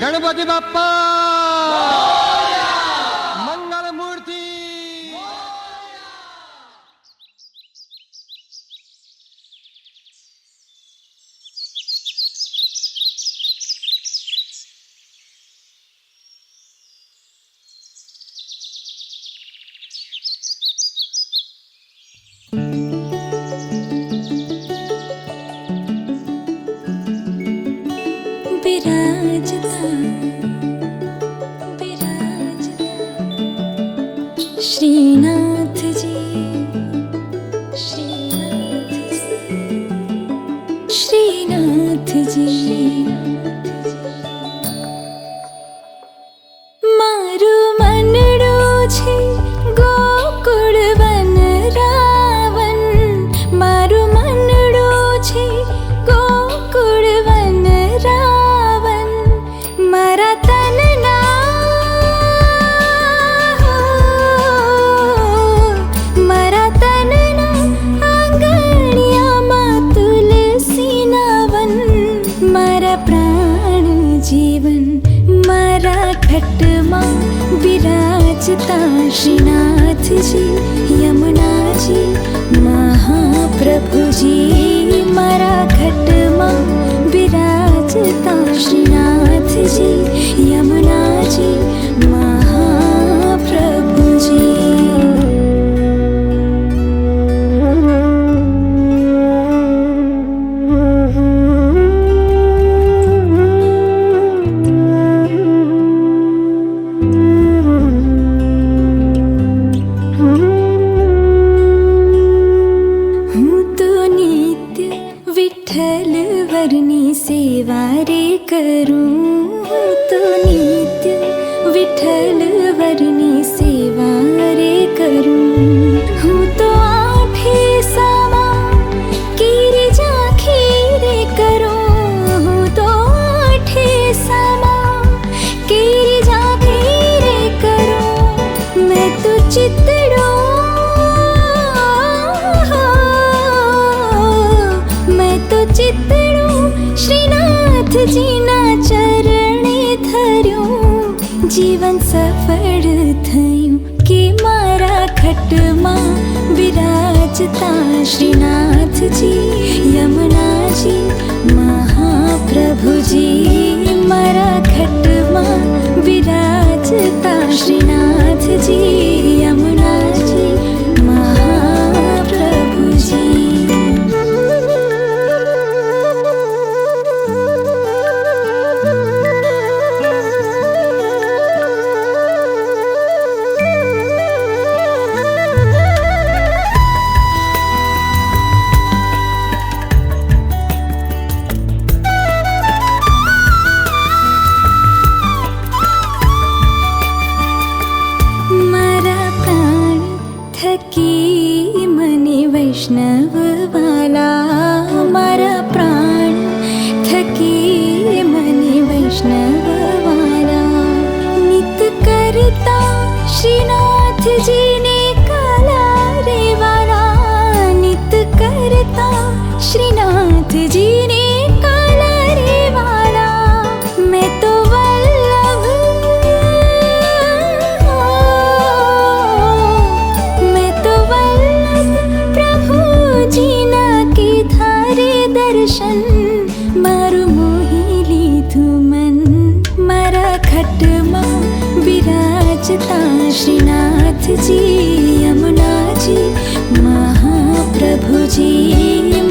गणपति बाप्पा मंगल मूर्ति। श्रीनाथ जी, श्रीनाथ जी, मारू मनडो छे गोकुळ वन रावण, मारू मनडो छे गोकुळ वन रावण, मारा तनना मारा तनना आंगणियामां तुलसीना वन, मारा प्राण जीवन मारा खटमां विराजता श्रीनाथ जी, यमुना जी, महाप्रभु जी, मारा खटमां विराजता श्रीनाथ जी, यमुना जी, महाप्रभु जी। विठ्ठल वरनी सेवा रे करूं, तो नित्य विठ्ठल वरनी सेवा रे करूं, हूँ तो आठे सामा कीरी झांखी रे करूं, हूँ तो आठे सामा कीरी झांखी रे करूं, मैं तो चितड़ो चितड़ो श्रीनाथ जी ना चरणे धर्यो, जीवन सफल थयुं के मारा खटमां विराजता श्रीनाथ जी, यमुना जी, महाप्रभु जी, मारा खटमां विराजता श्रीनाथ जी, यमुना जी, महाप्रभु जी। थकी मने वैष्णव वाला नित करता श्रीनाथ जी ने काला रे वाला नित करता श्रीनाथ जी ने काला रे वाला मैं तो वल्लभ मैं तो वल्लभ प्रभु जी ना की थारे दर्शन मारू मोही लीधु मन मारा खटमा विराजता श्रीनाथ जी यमुना जी महाप्रभु जी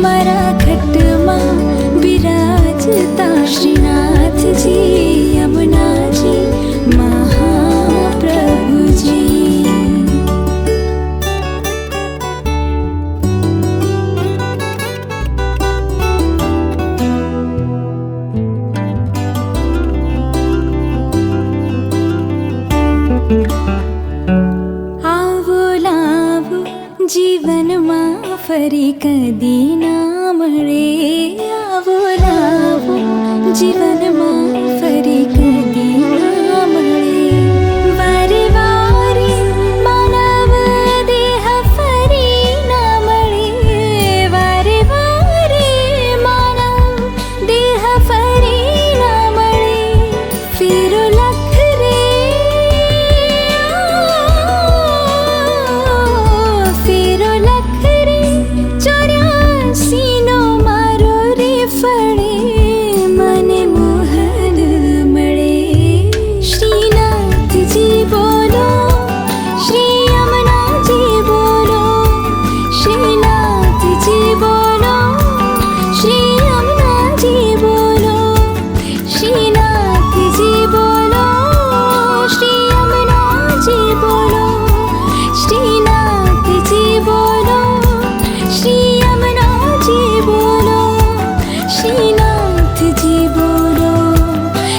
मारा खटमा विराजता श्रीनाथ जी यमुना जी महाप्रभु जी। આવો લાવો જીવનમાં ફરી કદી ના મળે આવો લાવો જીવનમાં ફરી કદી ના મળે વારે વારે માનવ દેહ ફરી ના મળે વારે વારે માનવ દેહ ફરી ના મળે ફેરો લખ રે ફેરો લખ રે 84 નો મારો રે ફળે મને મોહન મળે શ્રીનાથજી બોલો શ્રી યમુનાજી બોલો શ્રીનાથજી બોલો શ્રી યમુનાજી બોલો શ્રીનાથજી બોલો શ્રી યમુનાજી બોલો શ્રીનાથજી બોલો શ્રી યમુનાજી બોલો શ્રીનાથજી બોલો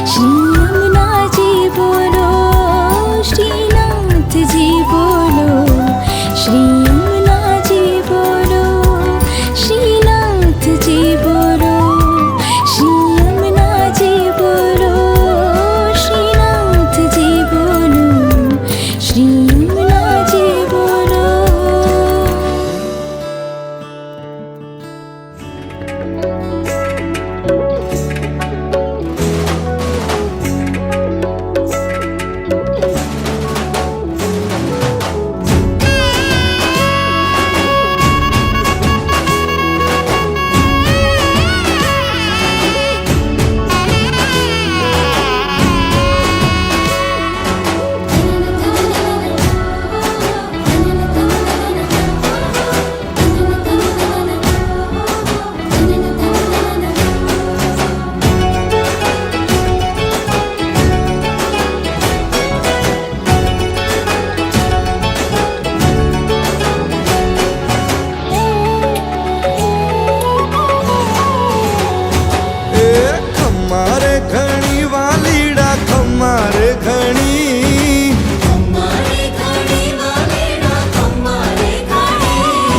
શ્રી યમુનાજી બોલો શ્રીનાથજી બોલો શ્રી યમુનાજી બોલો શ્રીનાથજી બોલો શ્રી યમુનાજી બોલો શ્રીનાથજી બોલો શ્રી યમુનાજી બોલો। ખમારે ઘણી વાલીડા ખમારે ઘણી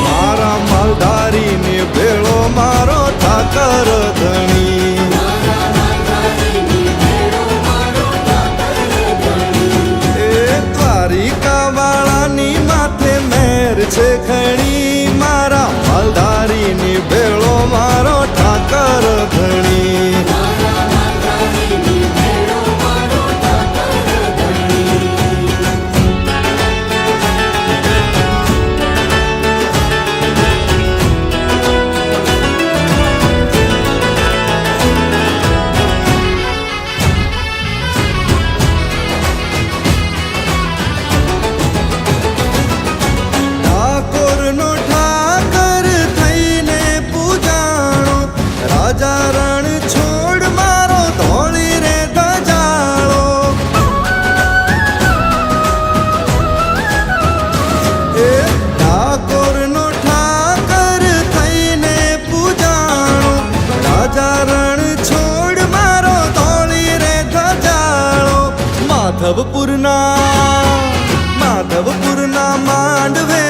મારા માલધારીને ભેળો મારો ઠાકર ધણી એ દ્વારિકા વાળાની માથે મેર છે ઘણી મારા માલધારીને ભેળો મારો ઠાકર ધણી ઠાકોરનો ઠાકર થઈને પૂજાણો રાજા રણ છોડ મારો ધોળી રે ધજાળો એ ઠાકોરનો ઠાકર થઈને પૂજાણો રાજા રણ છોડ મારો ધોળી રે ધજાળો માધવપુરના માંડવે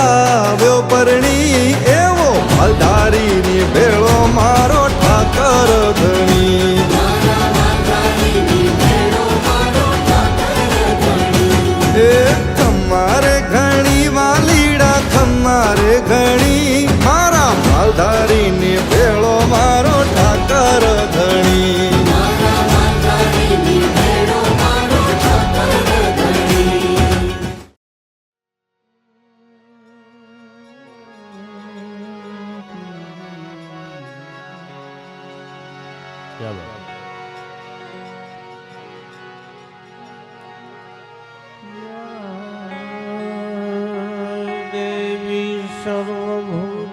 આવ્યો પરણી એવો માલધારીની ભેળો મારો ઠાકર ધણી દેવી સર્વભૂતેષુ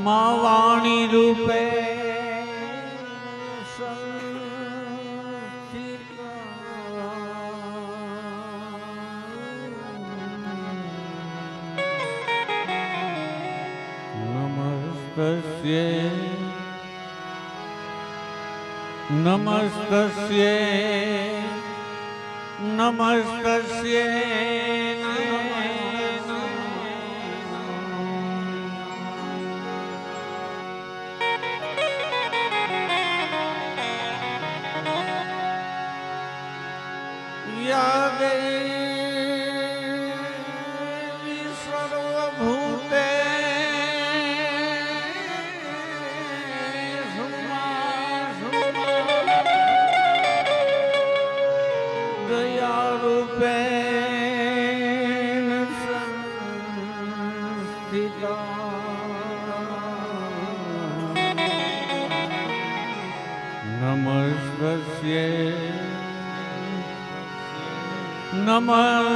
માં વાણી રૂપે નમસ્તસ્યે નમસ્તસ્યે યા દેવી સર્વભૂતેષુ દયારૂપેણ સંસ્થિતા નમસ્તસ્યે નમસ્તસ્યે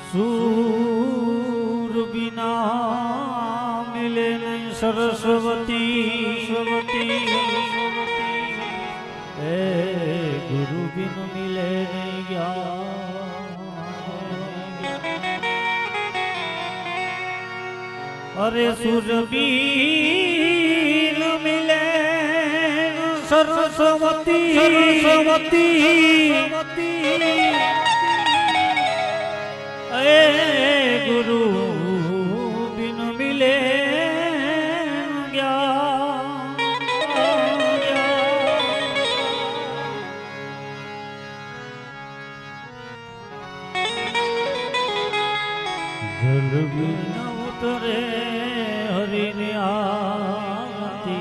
सूर बिना मिले नहीं सरस्वती ए गुरु बिन मिले नहीं ज्ञान अरे सूर बिन मिले सरस्वती गुरु बिन मिले जल बिन उतरे हरि ने आती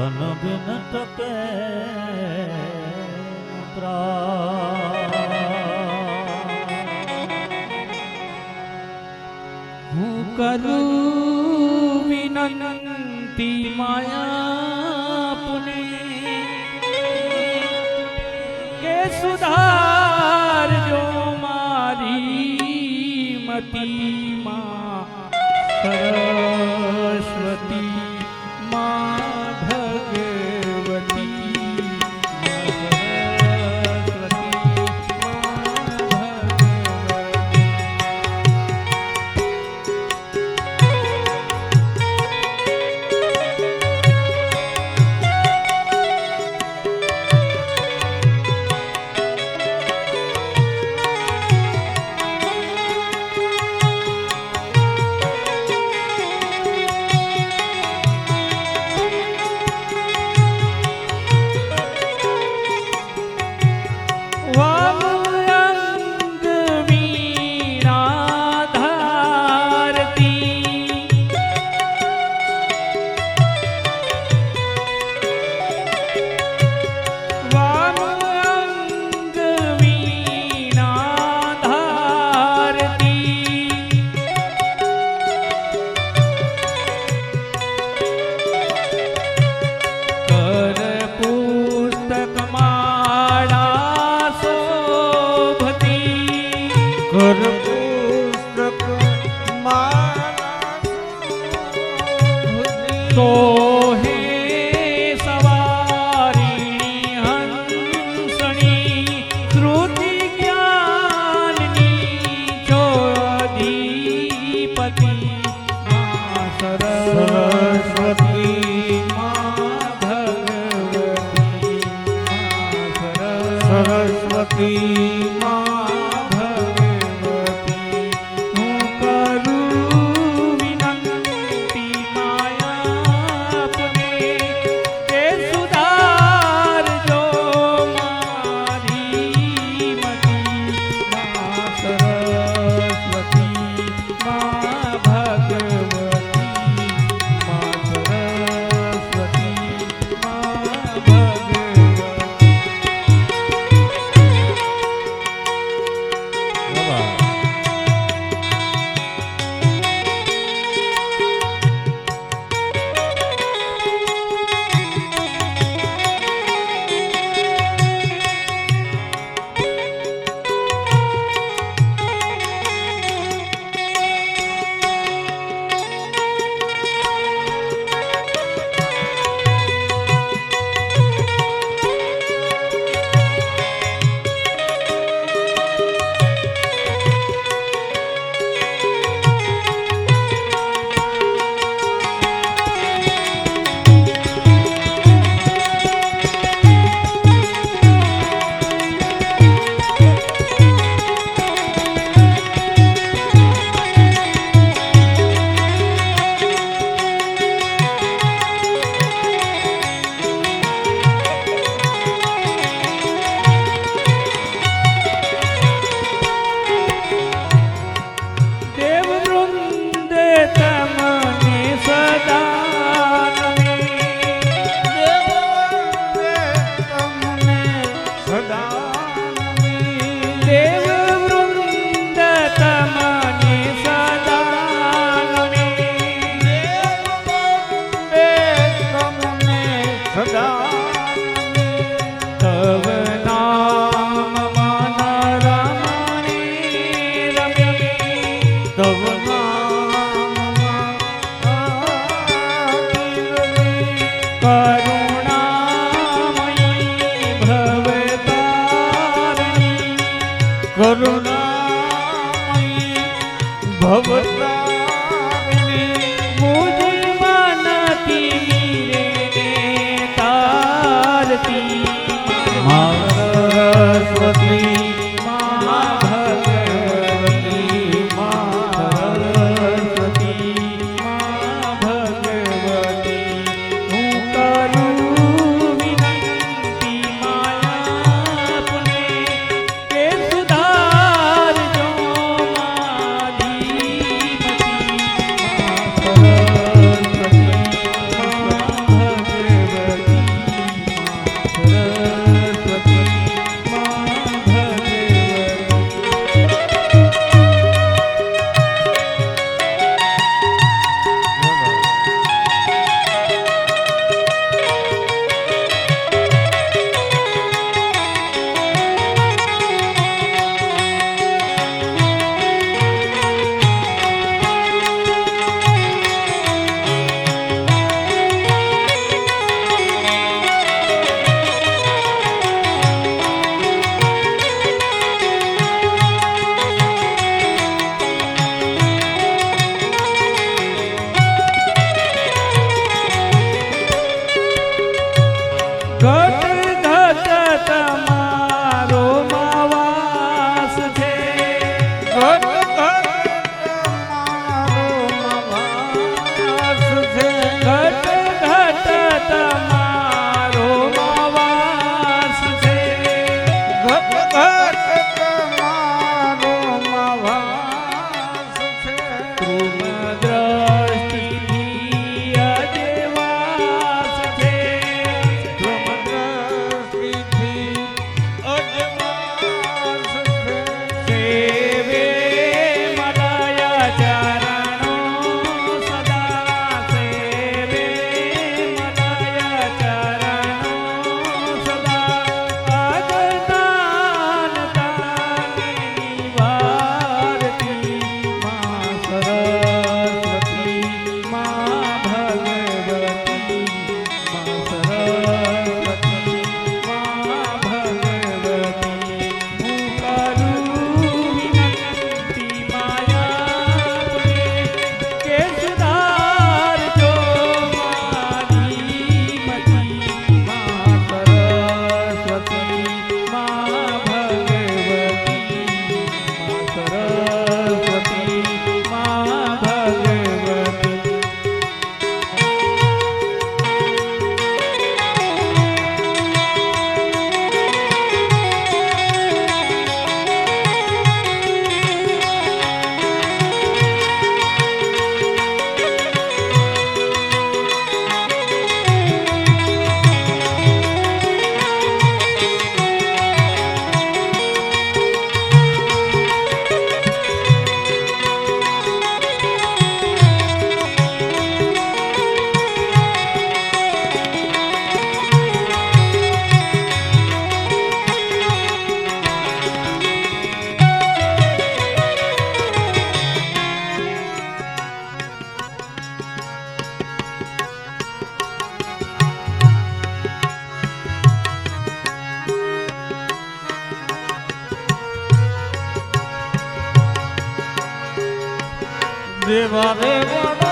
अन बिन टके હું કરું વિનંતી માયા પુને કે સુધારજો મારી મતીમાં સરસ્વતી મા ભગવતી સરસ્વતી સરસ્વતી માં ભગવતી હું કરું વિનંતી માયા આપને કે સુધારજો મારી મતિ મા સરસ્વતી મા ભગવતી મા સરસ્વતી મા ભગવતી. કરુણામયી ભવતારિણી મુझे માનતી રે તારતી મા સરસ્વતી મા ભગવતી મા સરસ્વતી મા ભગવતી હું કરું જેવા રે વડો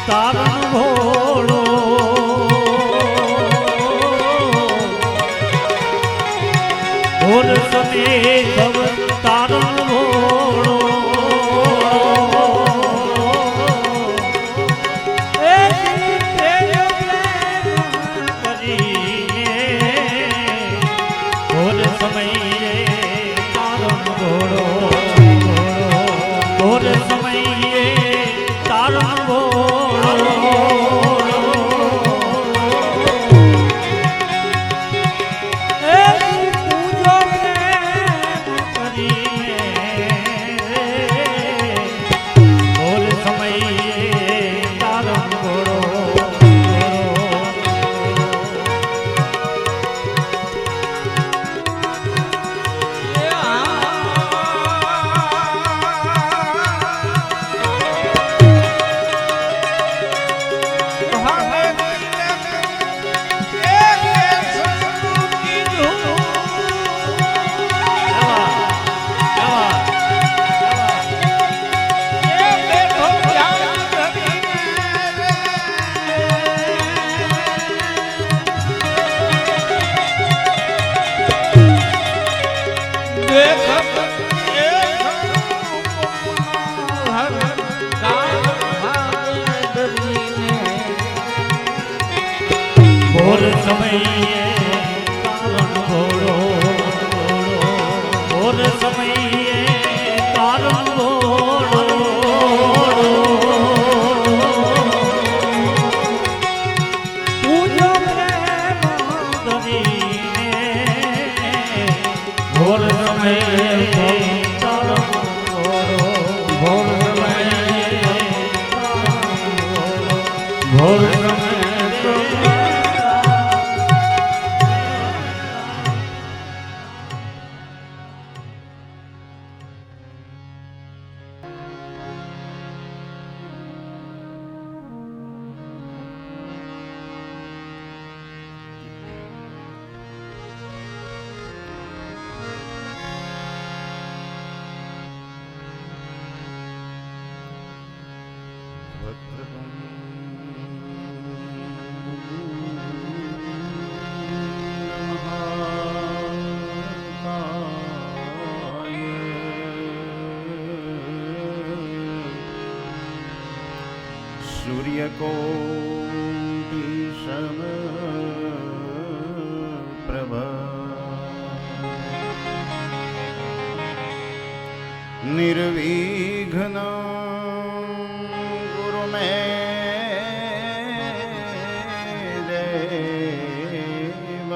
તારણ ભોળો ભોર સમે સવ તારણ ભોળો ભોર સમયે તારણ ભોળો ભોર સમયે તારણ ભોળો ઘોર ગમે તો सूर्यकोटि समप्रभ निर्विघ्न गुरु मे देव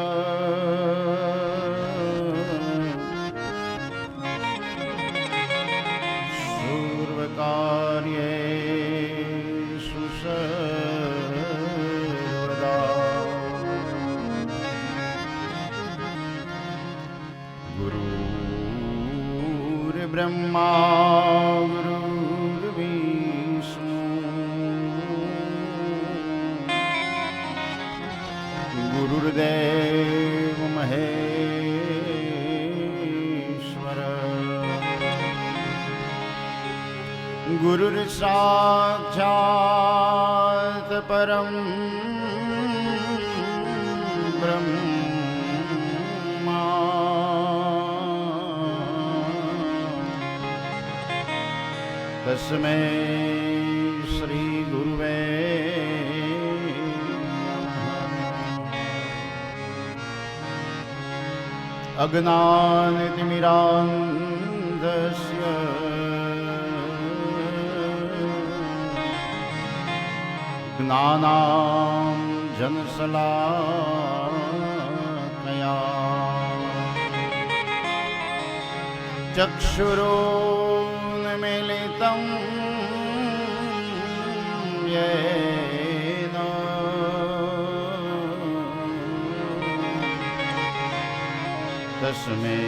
सर्वकार्ये ब्रह्मा गुरुर्विष्णु गुरुर्देव महेश्वर गुरुर्साक्षात् परं ब्रह्म तस्मै श्री गुरुवे अज्ञानतिमिरान्धस्य ज्ञानाञ्जनशलाकया चक्षुरुन्मीलितं येन तस्मै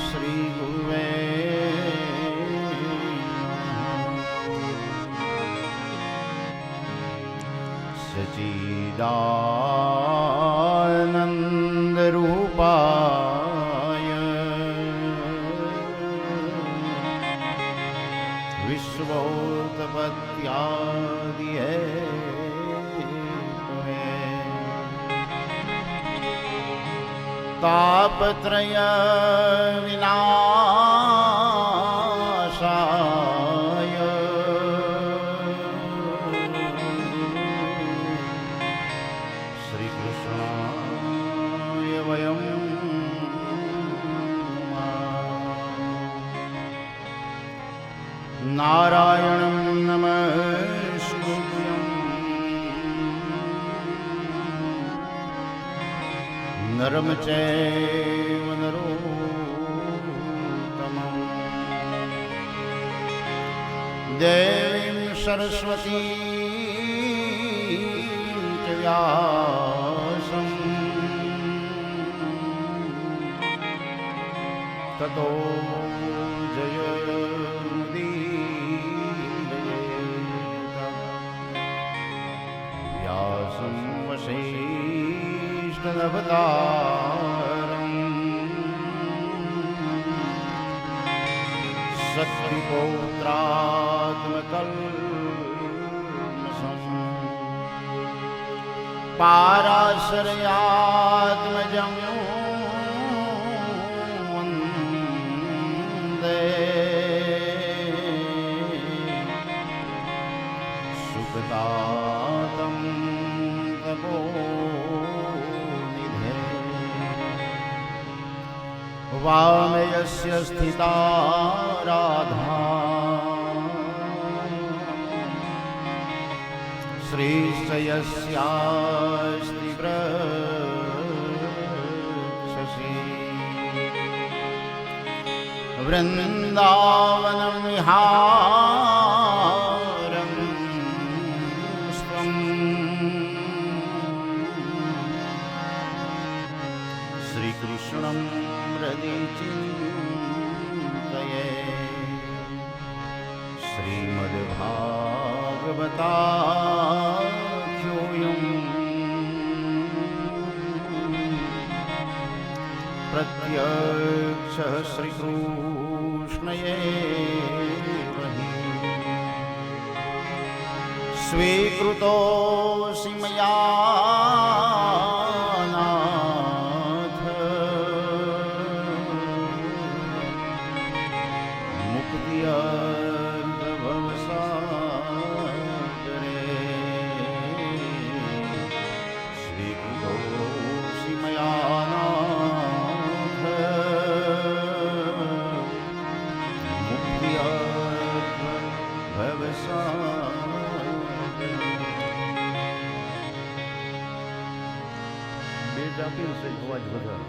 श्री गुरुवे सच्चिदानन्दरूपाय विश्वोत्पत्त्यादिहे तापत्रय विनाशाय श्रीकृष्णाय वयं नारायणं नमस्कृत्यं नरं चैव नरोत्तमं देवीं सरस्वतीं च व्यासं ततो व्यासं वसिष्ठनवतारम् शक्तिपौत्रात्मकल्मषम् पाराशर्यात्मजं वन्दे सुखदातं तपोनिधे वामे यस्य स्थिता राधा श्रीश्च यस्यास्ति वृक्षसि वृन्दावनं विहारं श्रीमद्भागवताख्योऽयम् प्रत्यक्षः श्रीकृष्णयेव हि स्वीकृतोऽसि मया नाथ मुक्त्यर्थभवसागरे स्वीकृतोऽसि मया नाथ मुक्त्यर्थभवसागरे બેજ આપ્યું છે અવાજ વધારે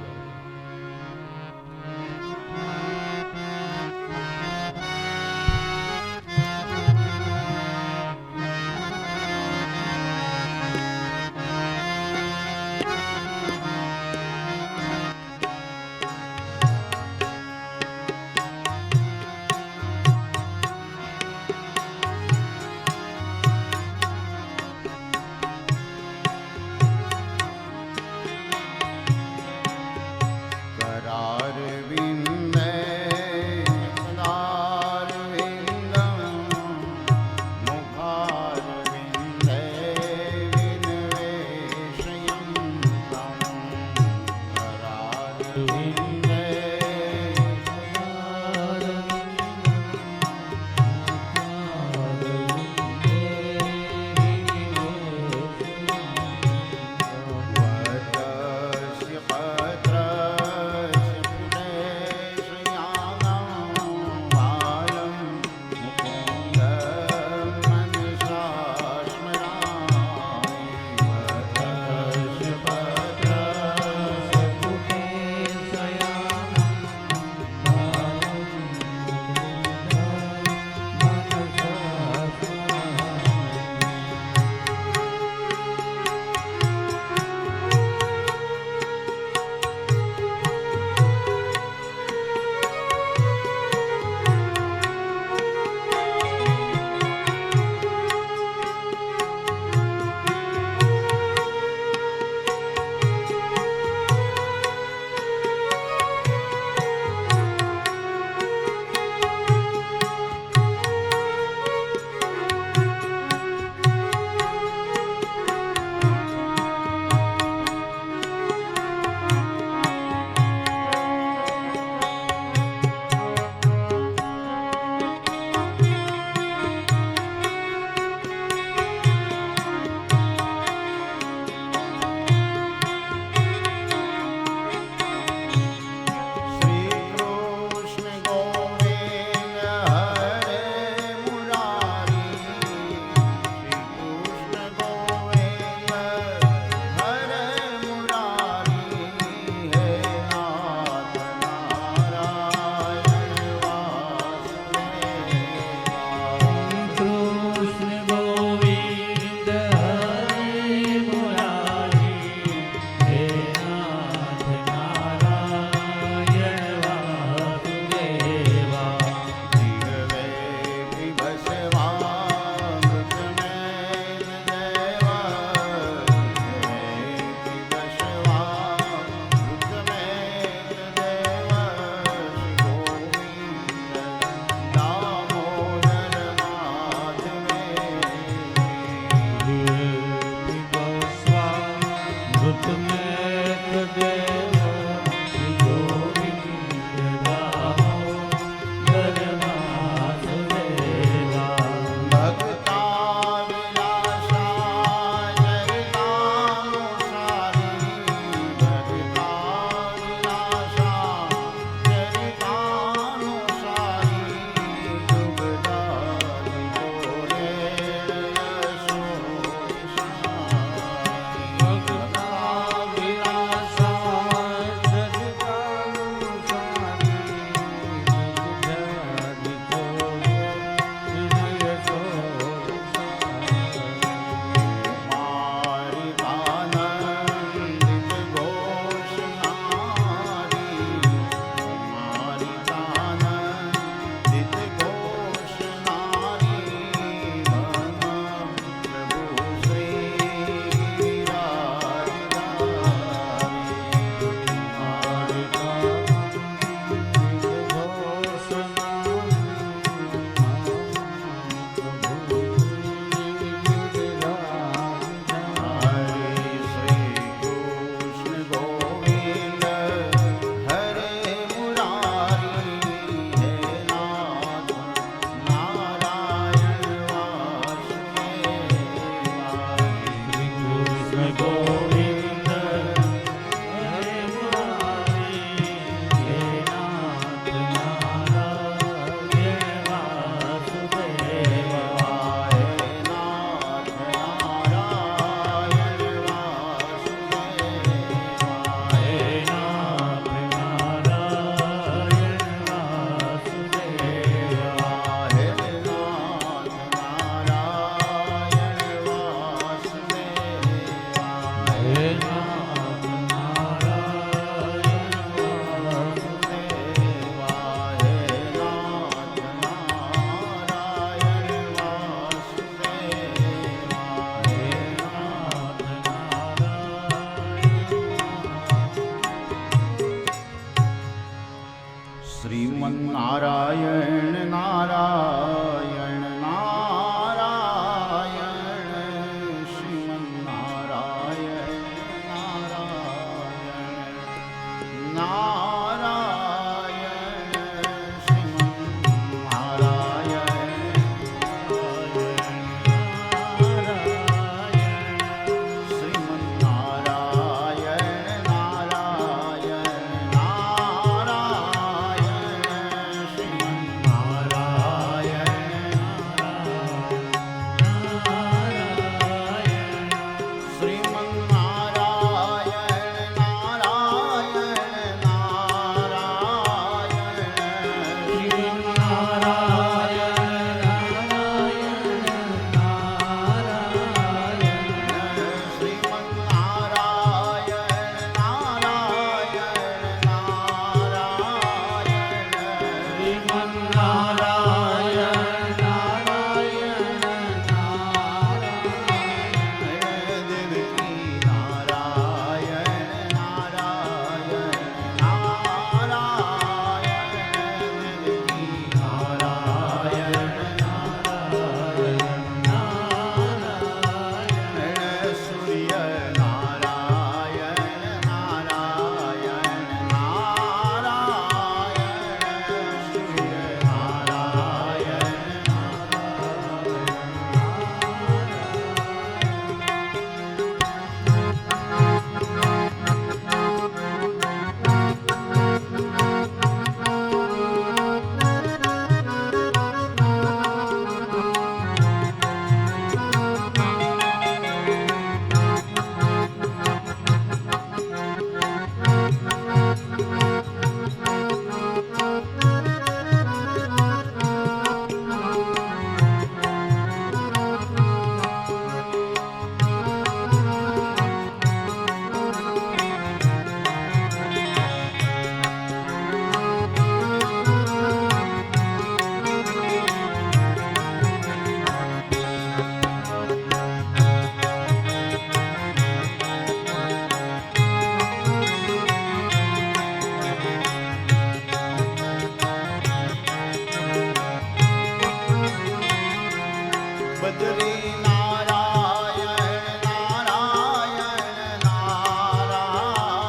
બદ્રી નારાયણ નારાયણ નારાયણ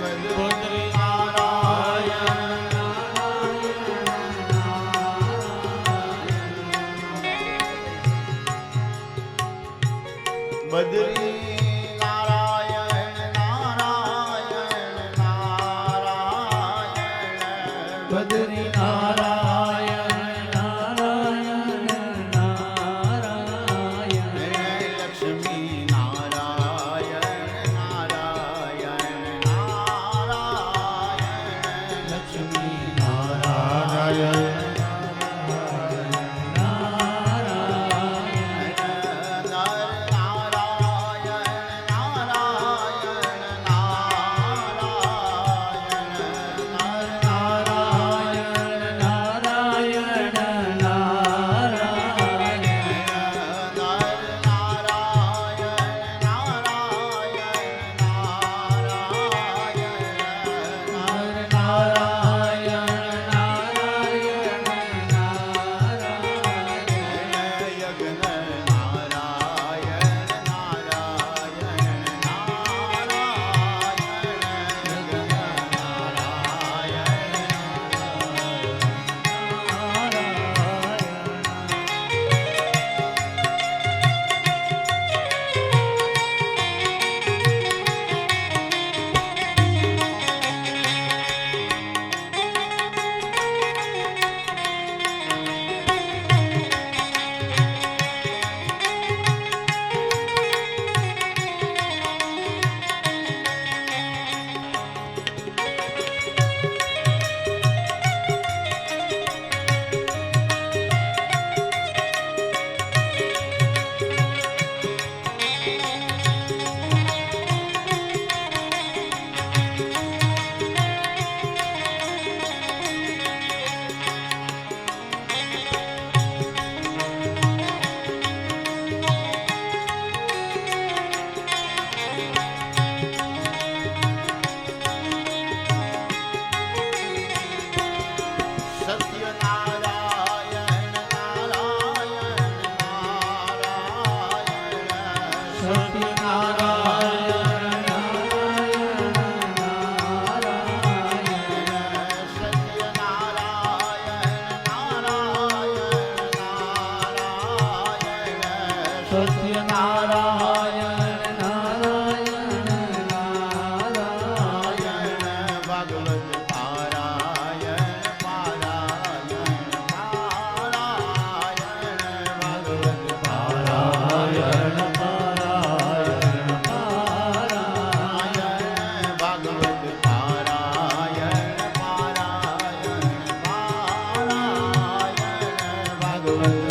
બદ્રી બદ્રી નારાયણ નારાયણ નારાયણ બદ્રી નારાયણ નારાયણ નારાયણ લક્ષ્મી નારાયણ નારાયણ નારાયણ લક્ષ્મી નારાયણ સત્યનારાયણ નારાયણ નારાયણ ભાગવત પારાયણ પારાયણ પારાયણ ભાગવત પારાયણ પારાયણ પારાયણ ભાગવત પારાયણ પારાયણ પારાયણ ભાગવત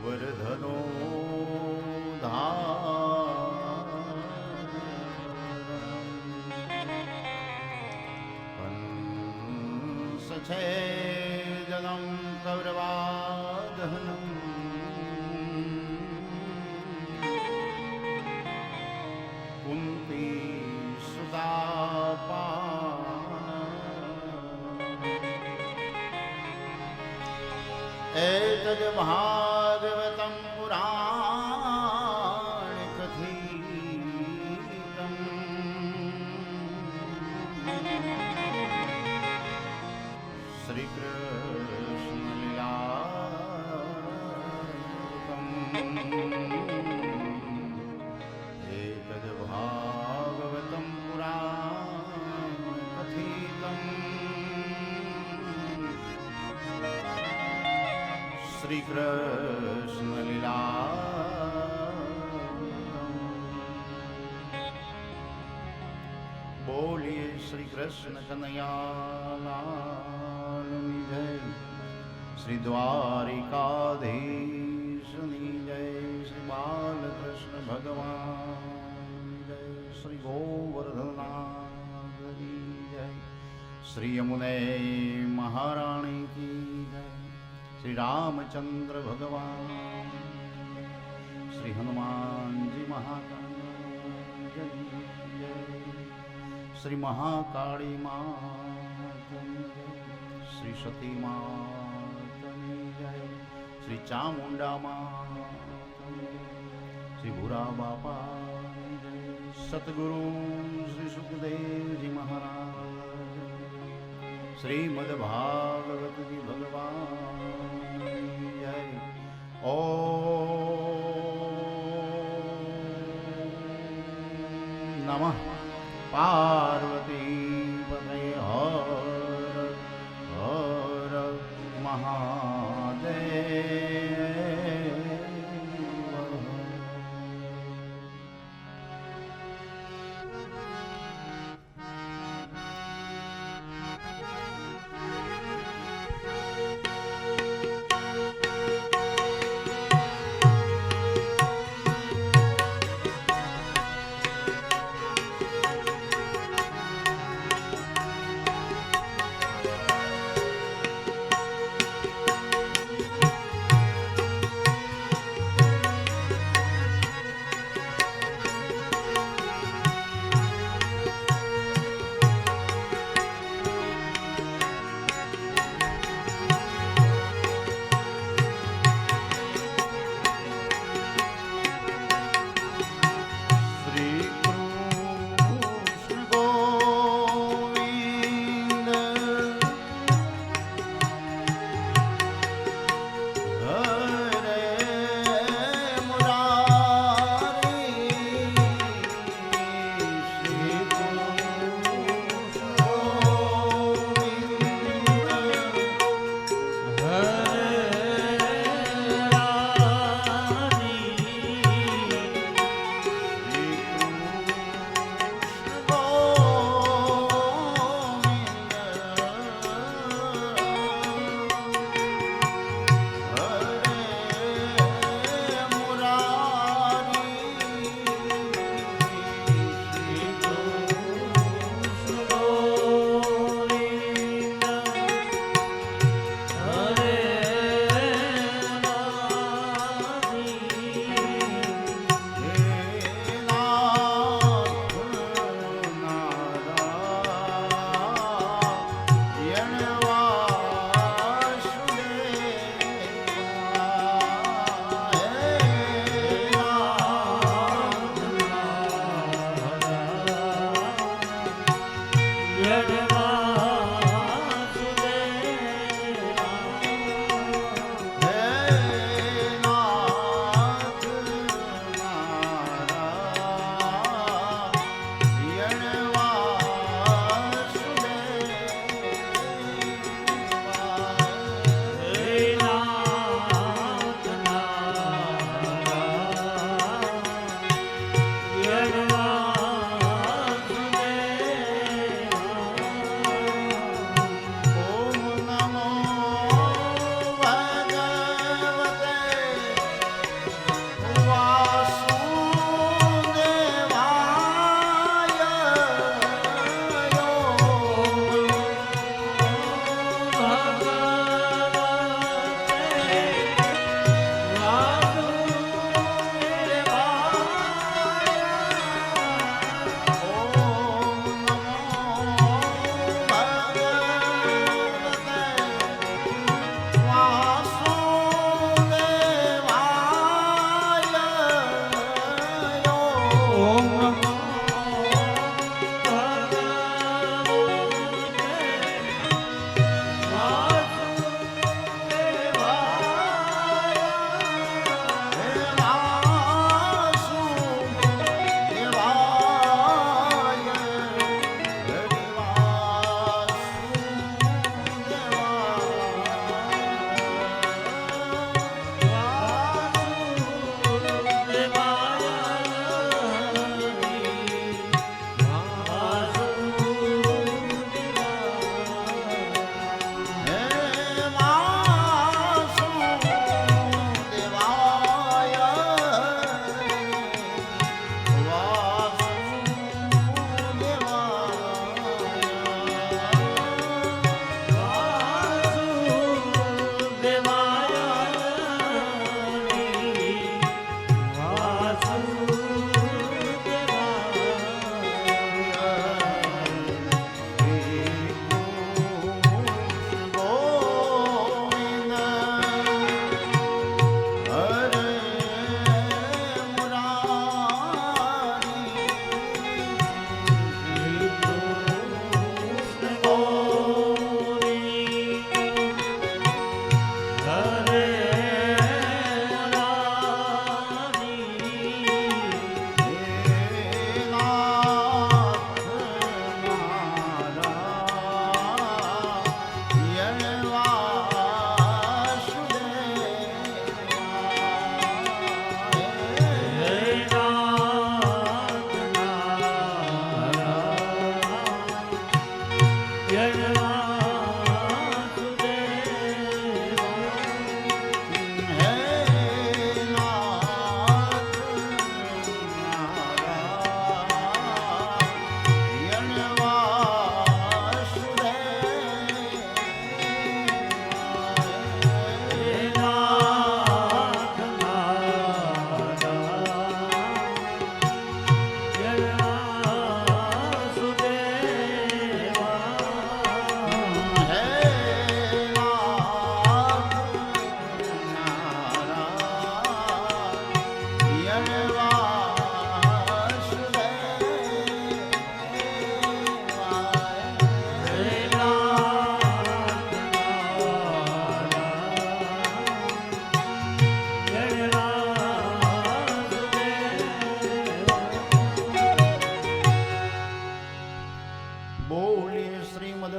ગોવર્ધનો કંસ છે જલમ કૌરવાદહનમ કુંતી એતદ ભાગવતમ પુરાણ કથિતમ શ્રી કૃષ્ણ લીલામૃતમ એતદ ભાગવતમ પુરાણ કથિતમ શ્રી કૃષ્ણ લીલા બોલીએ શ્રી કૃષ્ણ કનૈયાલાલની જય શ્રી દ્વારિકાધીશની જય શ્રી બાલકૃષ્ણ ભગવાન જય શ્રી ગોવર્ધનાથની જય શ્રી યમુને મહારાણી કી જય શ્રી રામચંદ્ર ભગવાન શ્રી હનુમાનજી મહાકાળી જય શ્રી મહાકાળી માતની જય શ્રી સતી માતની જય શ્રી ચામુંડા માતની જય શ્રી ભૂરા બાપા જય સતગુરુ શ્રી સુખદેવજી મહારાજ શ્રીમદ ભાગવતજી ભગવાન જય ઓ નમઃ પાર્વતી પતય હર હર મહાદેવ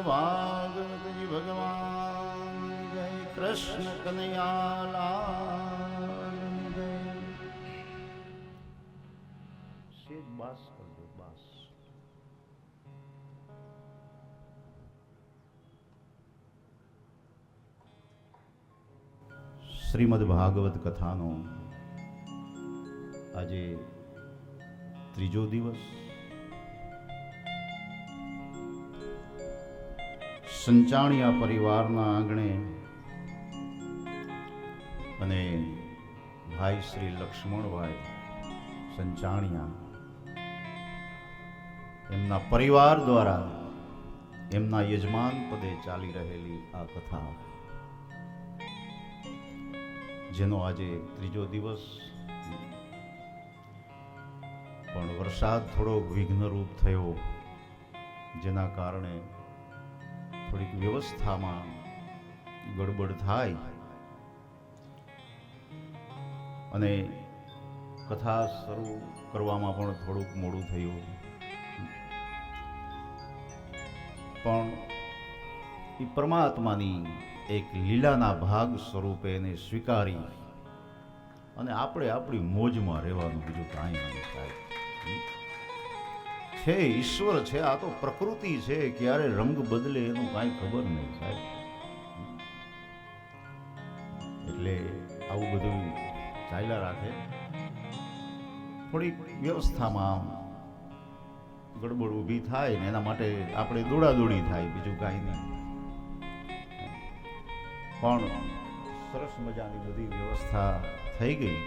ભાગવતજી ભગવાન જય કૃષ્ણ કનૈયાલાલ જય સેજ બાસ કરજો બાસ શ્રીમદ ભાગવત કથાનો આજે ત્રીજો દિવસ સંચાણિયા પરિવારના આંગણે અને ભાઈ શ્રી લક્ષ્મણભાઈ સંચાણિયા એમના પરિવાર દ્વારા એમના યજમાન પદે ચાલી રહેલી આ કથા જેનો આજે ત્રીજો દિવસ પણ વરસાદ થોડો વિઘ્નરૂપ થયો જેના કારણે થોડીક વ્યવસ્થામાં ગડબડ થાય અને કથા શરૂ કરવામાં પણ થોડુંક મોડું થયું પણ એ પરમાત્માની એક લીલાના ભાગ સ્વરૂપે એને સ્વીકારી અને આપણે આપણી મોજમાં રહેવાનું બીજું કાંઈ નહીં થાય છે ઈશ્વર છે આ તો પ્રકૃતિ છે ક્યારે રંગ બદલે એનું કાંઈ ખબર નહીં સાહેબ એટલે આવું બધું ચાલ્યા રાખે થોડીક વ્યવસ્થામાં ગડબડ ઊભી થાય ને એના માટે આપણે દોડાદોડી થાય બીજું કાંઈ નહીં પણ સરસ મજાની બધી વ્યવસ્થા થઈ ગઈ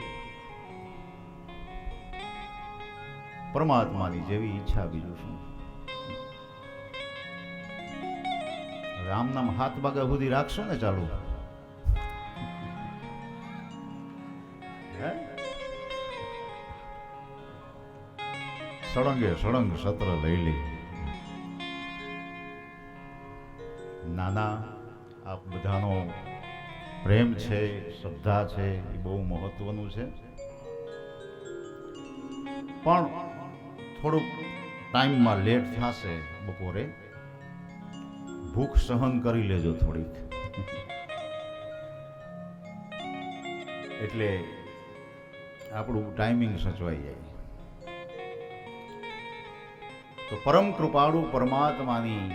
પરમાત્માની જેવી ઈચ્છા બીજું શું હવે આમ નામ હાથ વાગ્યા સુધી રાખશો ને ચાલુ સળંગે સળંગ સત્ર લઈ લે નાના આપ બધાનો પ્રેમ છે શ્રદ્ધા છે એ બહુ મહત્વનું છે પણ થોડુંક ટાઈમમાં લેટ થશે બપોરે ભૂખ સહન કરી લેજો થોડીક એટલે આપણું ટાઈમિંગ સચવાઈ જાય તો પરમ કૃપાળુ પરમાત્માની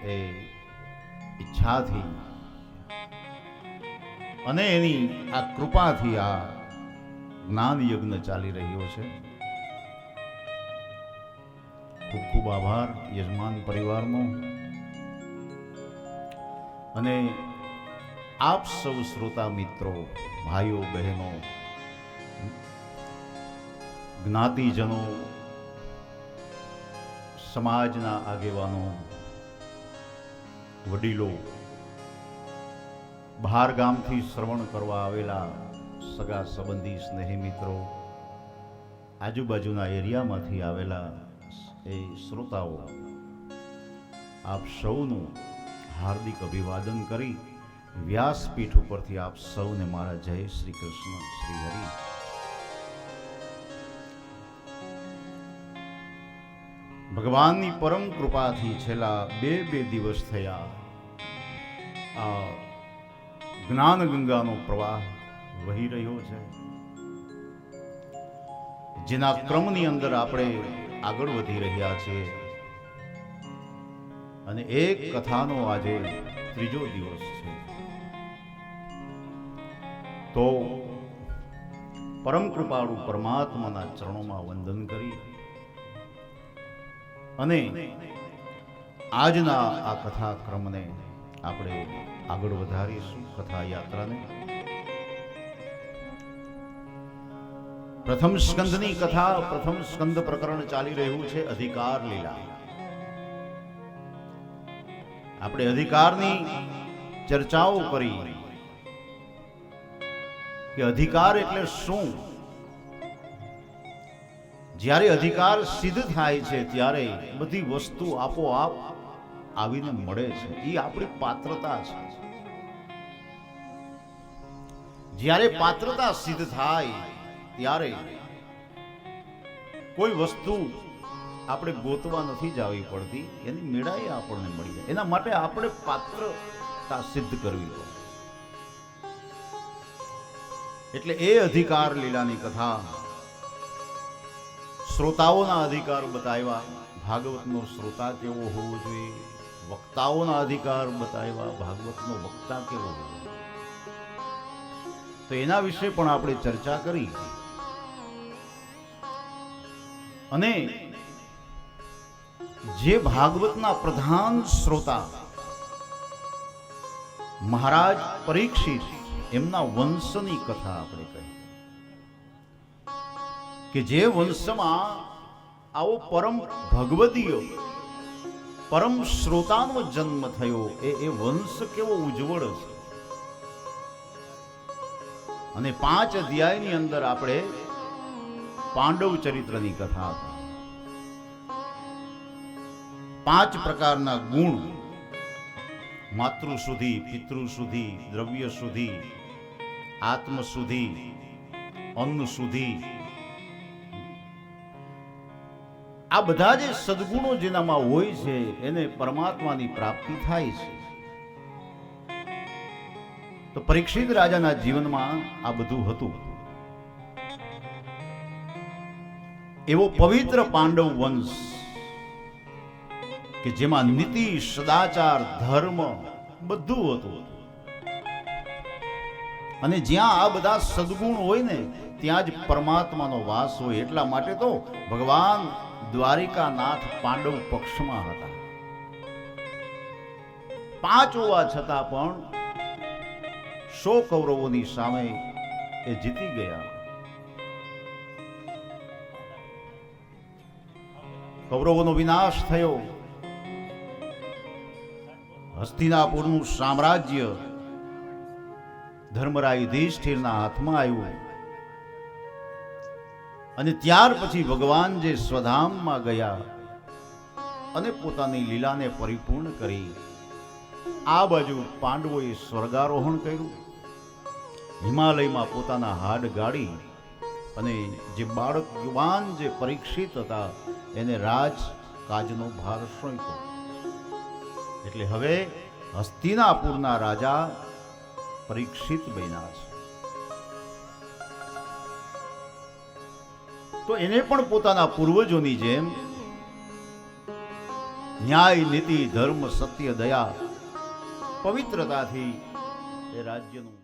એ ઈચ્છાથી અને એની આ કૃપાથી આ જ્ઞાન યજ્ઞ ચાલી રહ્યો છે ખૂબ ખૂબ આભાર યજમાન પરિવારનો અને આપ સૌ શ્રોતા મિત્રો ભાઈઓ બહેનો જ્ઞાતિજનો સમાજના આગેવાનો વડીલો બહાર ગામથી શ્રવણ કરવા આવેલા સગા સંબંધી સ્નેહી મિત્રો આજુબાજુના એરિયામાંથી આવેલા એ શ્રોતાઓ આપ સૌનું હાર્દિક અભિવાદન કરી વ્યાસપીઠ ઉપરથી આપ સૌને મારા જય શ્રી કૃષ્ણ શ્રી હરિ. ભગવાનની પરમ કૃપાથી છેલ્લા બે દિવસ થયા આ જ્ઞાન ગંગાનો પ્રવાહ વહી રહ્યો છે જેના ક્રમની અંદર આપણે આગળ વધી રહ્યા છીએ અને એક કથાનો આજે ત્રીજો દિવસ છે તો પરમ કૃપાળુ પરમાત્માના ચરણોમાં વંદન કરી અને આજના આ કથા ક્રમને આપણે આગળ વધારીશું કથા યાત્રાને. પ્રથમ સ્કંદની કથા પ્રથમ સ્કંદ પ્રકરણ ચાલી રહ્યું છે અધિકાર લીલા. આપણે અધિકારની ચર્ચાઓ કરી કે અધિકાર એટલે શું. જ્યારે અધિકાર સિદ્ધ થાય છે ત્યારે બધી વસ્તુ આપોઆપ આવીને મળે છે. એ આપણી પાત્રતા છે. જ્યારે પાત્રતા સિદ્ધ થાય ત્યારે કોઈ વસ્તુ આપણે ગોતવા નથી જવી પડતી, એની મેળાએ આપણને મળી જાય. એના માટે આપણે પાત્રતા સિદ્ધ કરવી પડે. એટલે એ અધિકાર લીલાની કથા શ્રોતાઓના અધિકાર બતાવ્યા, ભાગવતનો શ્રોતા કેવો હોવો જોઈએ, વક્તાઓના અધિકાર બતાવ્યા, ભાગવતનો વક્તા કેવો હોવો જોઈએ. તો એના વિશે પણ આપણે ચર્ચા કરી. અને જે ભાગવતના પ્રધાન શ્રોતા મહારાજ પરીક્ષિત, એમના વંશની કથા આપણે કહી કે જે વંશમાં આવો પરમ ભગવદીય પરમ શ્રોતાનો જન્મ થયો, એ વંશ કેવો ઉજ્જવળ છે. અને 5 અધ્યાયની અંદર આપણે પાંડવ ચરિત્રની કથા હતી. 5 પ્રકારના ગુણ, માતૃ સુધી, પિતૃ સુધી, દ્રવ્ય સુધી, આત્મ સુધી, અન્ન સુધી, આ બધા જે સદગુણો જેનામાં હોય છે એને પરમાત્માની પ્રાપ્તિ થાય છે. તો પરીક્ષિત રાજાના જીવનમાં આ બધું હતું. એવો પવિત્ર પાંડવ વંશ કે જેમાં નીતિ, સદાચાર, ધર્મ બધું હતું. અને જ્યાં આ બધા સદગુણ હોય ને ત્યાં જ પરમાત્માનો વાસ હોય. એટલા માટે તો ભગવાન દ્વારિકાનાથ પાંડવ પક્ષમાં હતા. 5 હોવા છતાં પણ 100 કૌરવોની સામે એ જીતી ગયા. કૌરવોનો વિનાશ થયો. હસ્તિનાપુરનું સામ્રાજ્ય ધર્મરાય યુધિષ્ઠિરના હાથમાં આવ્યું. અને ત્યાર પછી ભગવાન જે સ્વધામમાં ગયા અને પોતાની લીલાને પરિપૂર્ણ કરી, આ બાજુ પાંડવોએ સ્વર્ગારોહણ કર્યું. હિમાલયમાં પોતાના હાડ ગાડી અને જે બાળક યુવાન જે પરીક્ષિત હતા એને રાજ કાજનો ભાર સોંપ્યો. એટલે હવે હસ્તિનાપુરના રાજા પરીક્ષિત બન્યા છે. તો એને પણ પોતાના પૂર્વજોની જેમ ન્યાય, નીતિ, ધર્મ, સત્ય, દયા, પવિત્રતાથી એ રાજ્યનું